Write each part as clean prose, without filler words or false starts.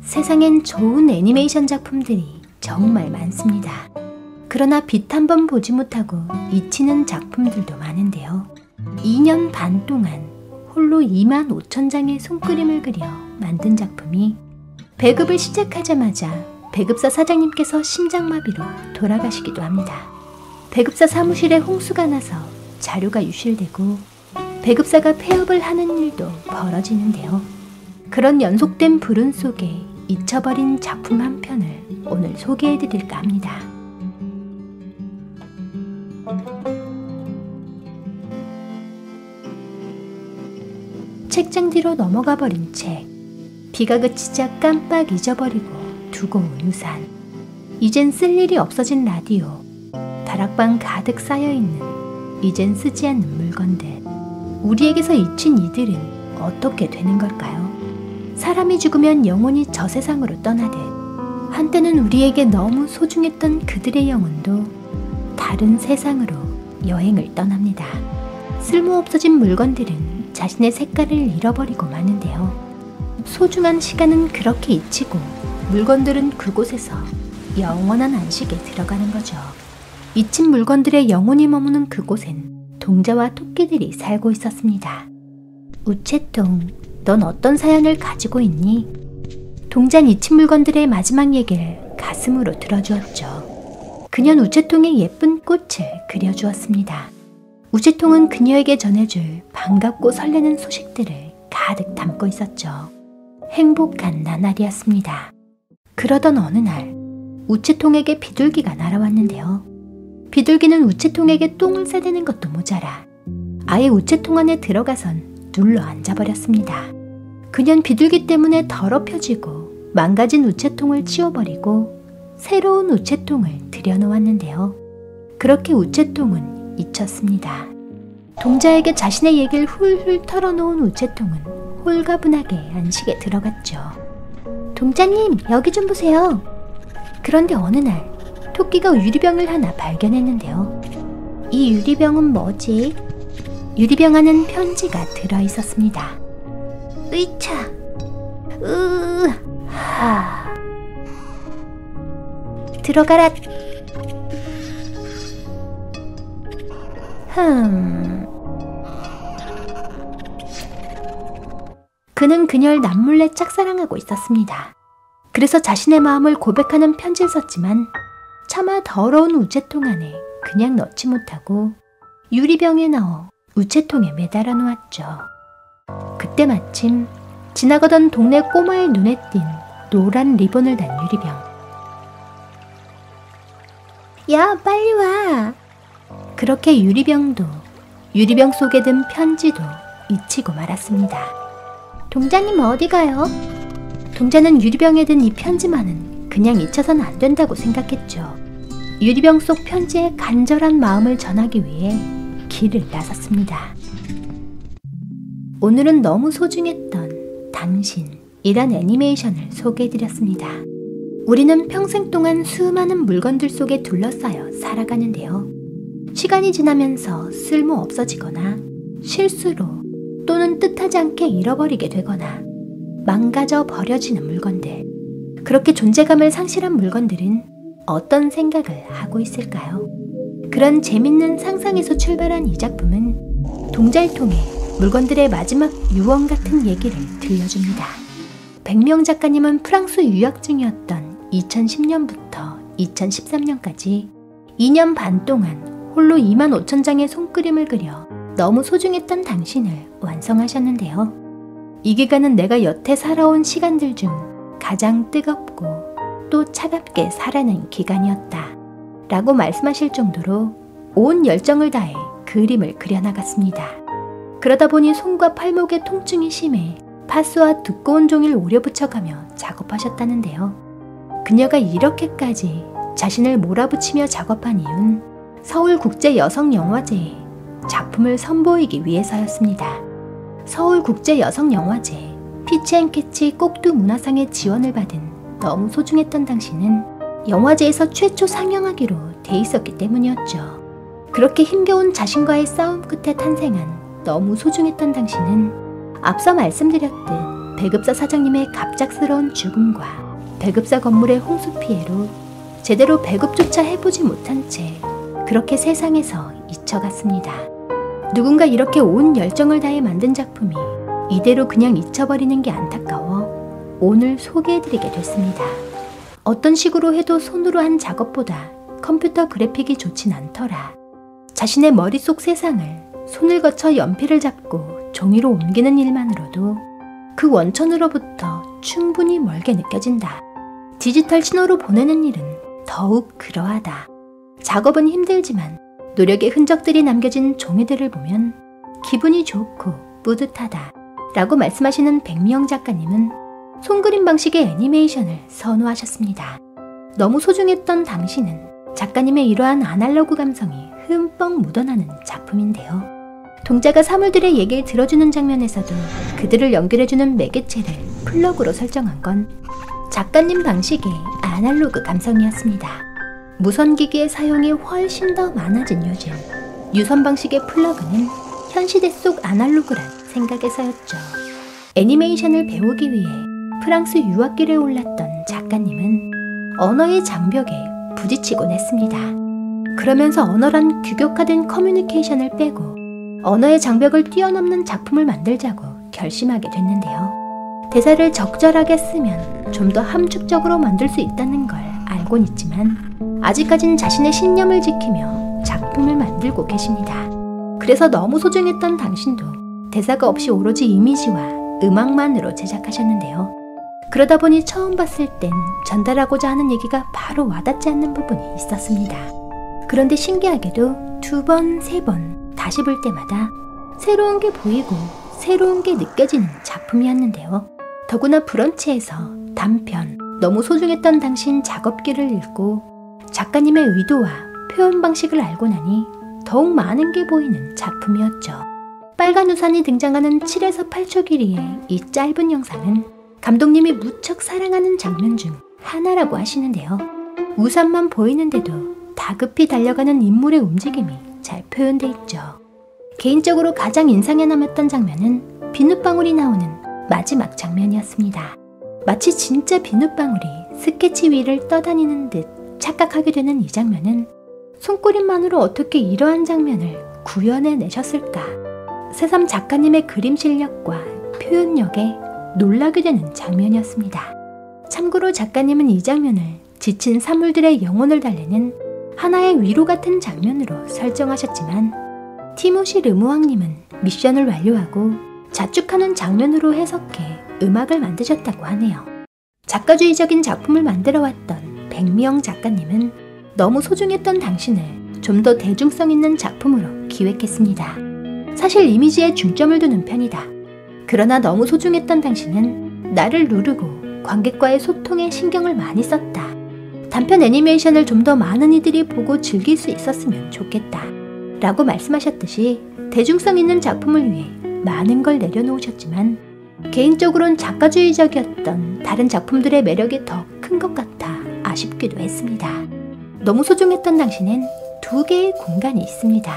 세상엔 좋은 애니메이션 작품들이 정말 많습니다. 그러나 빛 한 번 보지 못하고 잊히는 작품들도 많은데요. 2년 반 동안 홀로 25,000장의 손그림을 그려 만든 작품이 배급을 시작하자마자 배급사 사장님께서 심장마비로 돌아가시기도 합니다. 배급사 사무실에 홍수가 나서 자료가 유실되고 배급사가 폐업을 하는 일도 벌어지는데요. 그런 연속된 불운 속에 잊혀버린 작품 한 편을 오늘 소개해드릴까 합니다. 책장 뒤로 넘어가 버린 책, 비가 그치자 깜빡 잊어버리고 두고 온 우산, 이젠 쓸 일이 없어진 라디오, 다락방 가득 쌓여있는 이젠 쓰지 않는 물건들. 우리에게서 잊힌 이들은 어떻게 되는 걸까요? 사람이 죽으면 영혼이 저 세상으로 떠나듯 한때는 우리에게 너무 소중했던 그들의 영혼도 다른 세상으로 여행을 떠납니다. 쓸모없어진 물건들은 자신의 색깔을 잃어버리고 마는데요. 소중한 시간은 그렇게 잊히고 물건들은 그곳에서 영원한 안식에 들어가는 거죠. 잊힌 물건들의 영혼이 머무는 그곳엔 동자와 토끼들이 살고 있었습니다. 우체통, 넌 어떤 사연을 가지고 있니? 동자는 잊힌 물건들의 마지막 얘기를 가슴으로 들어주었죠. 그녀는 우체통에 예쁜 꽃을 그려주었습니다. 우체통은 그녀에게 전해줄 반갑고 설레는 소식들을 가득 담고 있었죠. 행복한 나날이었습니다. 그러던 어느 날 우체통에게 비둘기가 날아왔는데요. 비둘기는 우체통에게 똥을 싸대는 것도 모자라 아예 우체통 안에 들어가선 눌러 앉아버렸습니다. 그녀는 비둘기 때문에 더럽혀지고 망가진 우체통을 치워버리고 새로운 우체통을 들여놓았는데요. 그렇게 우체통은 잊혔습니다. 동자에게 자신의 얘기를 훌훌 털어놓은 우체통은 홀가분하게 안식에 들어갔죠. 동자님, 여기 좀 보세요. 그런데 어느 날 토끼가 유리병을 하나 발견했는데요. 이 유리병은 뭐지? 유리병 안엔 편지가 들어있었습니다. 으이차, 하. 들어가라. 그는 그녀를 남몰래 짝사랑하고 있었습니다. 그래서 자신의 마음을 고백하는 편지를 썼지만 차마 더러운 우체통 안에 그냥 넣지 못하고 유리병에 넣어 우체통에 매달아 놓았죠. 그때 마침 지나가던 동네 꼬마의 눈에 띈 노란 리본을 단 유리병. 야, 빨리 와. 그렇게 유리병 속에 든 편지도 잊히고 말았습니다. 동자님 어디 가요? 동자는 유리병에 든 이 편지만은 그냥 잊혀서는 안 된다고 생각했죠. 유리병 속 편지에 간절한 마음을 전하기 위해 길을 나섰습니다. 오늘은 너무 소중했던 당신이란 애니메이션을 소개해드렸습니다. 우리는 평생 동안 수많은 물건들 속에 둘러싸여 살아가는데요. 시간이 지나면서 쓸모 없어지거나 실수로 또는 뜻하지 않게 잃어버리게 되거나 망가져 버려지는 물건들. 그렇게 존재감을 상실한 물건들은 어떤 생각을 하고 있을까요? 그런 재밌는 상상에서 출발한 이 작품은 동자를 통해 물건들의 마지막 유언 같은 얘기를 들려줍니다. 백명 작가님은 프랑스 유학 중이었던 2010년부터 2013년까지 2년 반 동안 홀로 25,000장의 손그림을 그려 너무 소중했던 당신을 완성하셨는데요. 이 기간은 내가 여태 살아온 시간들 중 가장 뜨겁고 또 차갑게 살아낸 기간이었다 라고 말씀하실 정도로 온 열정을 다해 그림을 그려나갔습니다. 그러다 보니 손과 팔목의 통증이 심해 파스와 두꺼운 종이를 오려 붙여가며 작업하셨다는데요. 그녀가 이렇게까지 자신을 몰아붙이며 작업한 이유는 서울국제여성영화제에 작품을 선보이기 위해서였습니다. 서울국제여성영화제 피치앤캐치 꼭두 문화상의 지원을 받은 너무 소중했던 당신은 영화제에서 최초 상영하기로 돼 있었기 때문이었죠. 그렇게 힘겨운 자신과의 싸움 끝에 탄생한 너무 소중했던 당신은 앞서 말씀드렸듯 배급사 사장님의 갑작스러운 죽음과 배급사 건물의 홍수 피해로 제대로 배급조차 해보지 못한 채 그렇게 세상에서 잊혀갔습니다. 누군가 이렇게 온 열정을 다해 만든 작품이 이대로 그냥 잊혀버리는 게 안타까워 오늘 소개해드리게 됐습니다. 어떤 식으로 해도 손으로 한 작업보다 컴퓨터 그래픽이 좋진 않더라. 자신의 머릿속 세상을 손을 거쳐 연필을 잡고 종이로 옮기는 일만으로도 그 원천으로부터 충분히 멀게 느껴진다. 디지털 신호로 보내는 일은 더욱 그러하다. 작업은 힘들지만 노력의 흔적들이 남겨진 종이들을 보면 기분이 좋고 뿌듯하다 라고 말씀하시는 백미영 작가님은 손그림 방식의 애니메이션을 선호하셨습니다. 너무 소중했던 당신은 작가님의 이러한 아날로그 감성이 흠뻑 묻어나는 작품인데요. 동자가 사물들의 얘기를 들어주는 장면에서도 그들을 연결해주는 매개체를 플러그로 설정한 건 작가님 방식의 아날로그 감성이었습니다. 무선기기의 사용이 훨씬 더 많아진 요즘, 유선 방식의 플러그는 현 시대 속 아날로그란 생각에서였죠. 애니메이션을 배우기 위해 프랑스 유학길에 올랐던 작가님은 언어의 장벽에 부딪히곤 했습니다. 그러면서 언어란 규격화된 커뮤니케이션을 빼고 언어의 장벽을 뛰어넘는 작품을 만들자고 결심하게 됐는데요. 대사를 적절하게 쓰면 좀 더 함축적으로 만들 수 있다는 걸 알곤 있지만 아직까진 자신의 신념을 지키며 작품을 만들고 계십니다. 그래서 너무 소중했던 당신도 대사가 없이 오로지 이미지와 음악만으로 제작하셨는데요. 그러다 보니 처음 봤을 땐 전달하고자 하는 얘기가 바로 와닿지 않는 부분이 있었습니다. 그런데 신기하게도 2번, 3번 다시 볼 때마다 새로운 게 보이고 새로운 게 느껴지는 작품이었는데요. 더구나 브런치에서 단편, 너무 소중했던 당신 작업기를 읽고 작가님의 의도와 표현 방식을 알고 나니 더욱 많은 게 보이는 작품이었죠. 빨간 우산이 등장하는 7에서 8초 길이의 이 짧은 영상은 감독님이 무척 사랑하는 장면 중 하나라고 하시는데요. 우산만 보이는데도 다급히 달려가는 인물의 움직임이 잘 표현돼 있죠. 개인적으로 가장 인상에 남았던 장면은 비눗방울이 나오는 마지막 장면이었습니다. 마치 진짜 비눗방울이 스케치 위를 떠다니는 듯 착각하게 되는 이 장면은 손그림만으로 어떻게 이러한 장면을 구현해내셨을까? 새삼 작가님의 그림 실력과 표현력에 놀라게 되는 장면이었습니다. 참고로 작가님은 이 장면을 지친 사물들의 영혼을 달래는 하나의 위로 같은 장면으로 설정하셨지만 티모시 르무왕님은 미션을 완료하고 자축하는 장면으로 해석해 음악을 만드셨다고 하네요. 작가주의적인 작품을 만들어왔던 백미영 작가님은 너무 소중했던 당신을 좀 더 대중성 있는 작품으로 기획했습니다. 사실 이미지에 중점을 두는 편이다. 그러나 너무 소중했던 당신은 나를 누르고 관객과의 소통에 신경을 많이 썼다. 단편 애니메이션을 좀 더 많은 이들이 보고 즐길 수 있었으면 좋겠다 라고 말씀하셨듯이 대중성 있는 작품을 위해 많은 걸 내려놓으셨지만 개인적으로는 작가주의적이었던 다른 작품들의 매력이 더 큰 것 같아 아쉽기도 했습니다. 너무 소중했던 당신은 2개의 공간이 있습니다.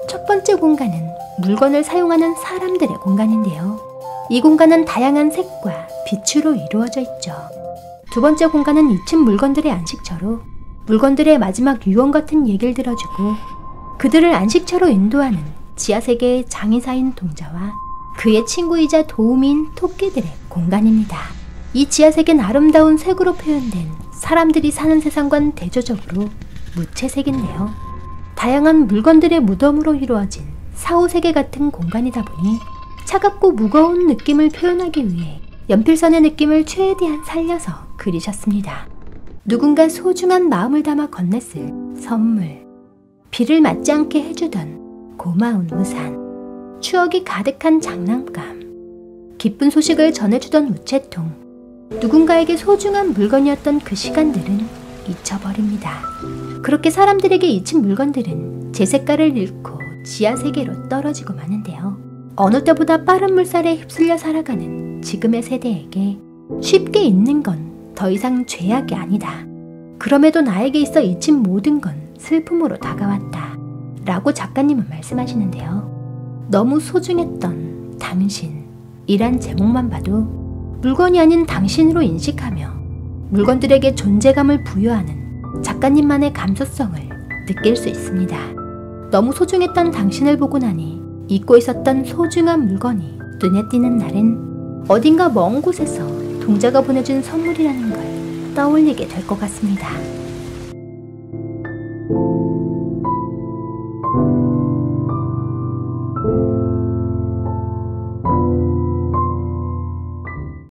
첫 번째 공간은 물건을 사용하는 사람들의 공간인데요. 이 공간은 다양한 색과 빛으로 이루어져 있죠. 두 번째 공간은 잊힌 물건들의 안식처로 물건들의 마지막 유언 같은 얘기를 들어주고 그들을 안식처로 인도하는 지하세계의 장의사인 동자와 그의 친구이자 도우미인 토끼들의 공간입니다. 이 지하세계는 아름다운 색으로 표현된 사람들이 사는 세상과는 대조적으로 무채색인데요. 다양한 물건들의 무덤으로 이루어진 사후세계 같은 공간이다 보니 차갑고 무거운 느낌을 표현하기 위해 연필선의 느낌을 최대한 살려서 그리셨습니다. 누군가 소중한 마음을 담아 건넸을 선물, 비를 맞지 않게 해주던 고마운 우산, 추억이 가득한 장난감, 기쁜 소식을 전해주던 우체통, 누군가에게 소중한 물건이었던 그 시간들은 잊혀버립니다. 그렇게 사람들에게 잊힌 물건들은 제 색깔을 잃고 지하세계로 떨어지고 마는데요. 어느 때보다 빠른 물살에 휩쓸려 살아가는 지금의 세대에게 쉽게 잊는 건 더 이상 죄악이 아니다. 그럼에도 나에게 있어 잊힌 모든 건 슬픔으로 다가왔다. 라고 작가님은 말씀하시는데요. 너무 소중했던 당신이란 제목만 봐도 물건이 아닌 당신으로 인식하며 물건들에게 존재감을 부여하는 작가님만의 감수성을 느낄 수 있습니다. 너무 소중했던 당신을 보고 나니 잊고 있었던 소중한 물건이 눈에 띄는 날엔 어딘가 먼 곳에서 동자가 보내준 선물이라는 걸 떠올리게 될 것 같습니다.